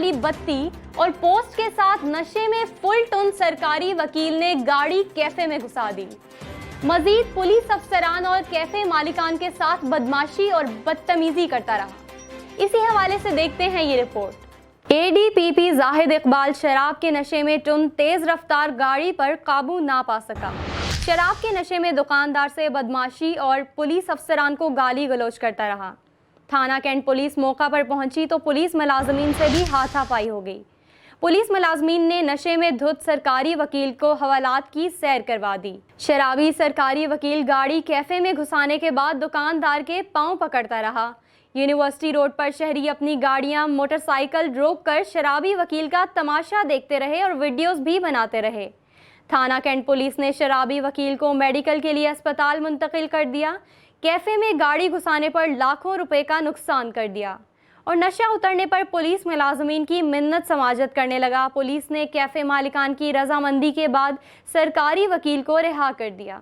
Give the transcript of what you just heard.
वाली बत्ती और पोस्ट के साथ नशे में फुल टुन सरकारी वकील ने गाड़ी कैफे में घुसा दी। मजीद पुलिस अफसरान और कैफे मालिकान के साथ बदमाशी और बदतमीजी करता रहा। इसी हवाले से देखते हैं ये रिपोर्ट। एडीपीपी जाहिद इकबाल शराब के नशे में टुन तेज रफ्तार गाड़ी पर काबू ना पा सका। शराब के नशे में दुकानदार से बदमाशी और पुलिस अफसरान को गाली गलौज करता रहा। थाना कैंट पुलिस मौका पर पहुंची तो पुलिस मुलाजमीन से भी हाथापाई हो गई। पुलिस मुलाजमीन ने नशे में धुत सरकारी वकील को हवालात की सैर करवा दी। शराबी सरकारी वकील गाड़ी कैफे में घुसाने के बाद दुकानदार के पांव पकड़ता रहा। यूनिवर्सिटी रोड पर शहरी अपनी गाड़ियां मोटरसाइकिल रोककर शराबी वकील का तमाशा देखते रहे और वीडियोस भी बनाते रहे। थाना कैंट पुलिस ने शराबी वकील को मेडिकल के लिए अस्पताल मुंतकिल कर दिया। कैफे में गाड़ी घुसाने पर लाखों रुपए का नुकसान कर दिया और नशा उतरने पर पुलिस मुलाजमीन की मिन्नत समाजत करने लगा। पुलिस ने कैफे मालिकान की रजामंदी के बाद सरकारी वकील को रिहा कर दिया।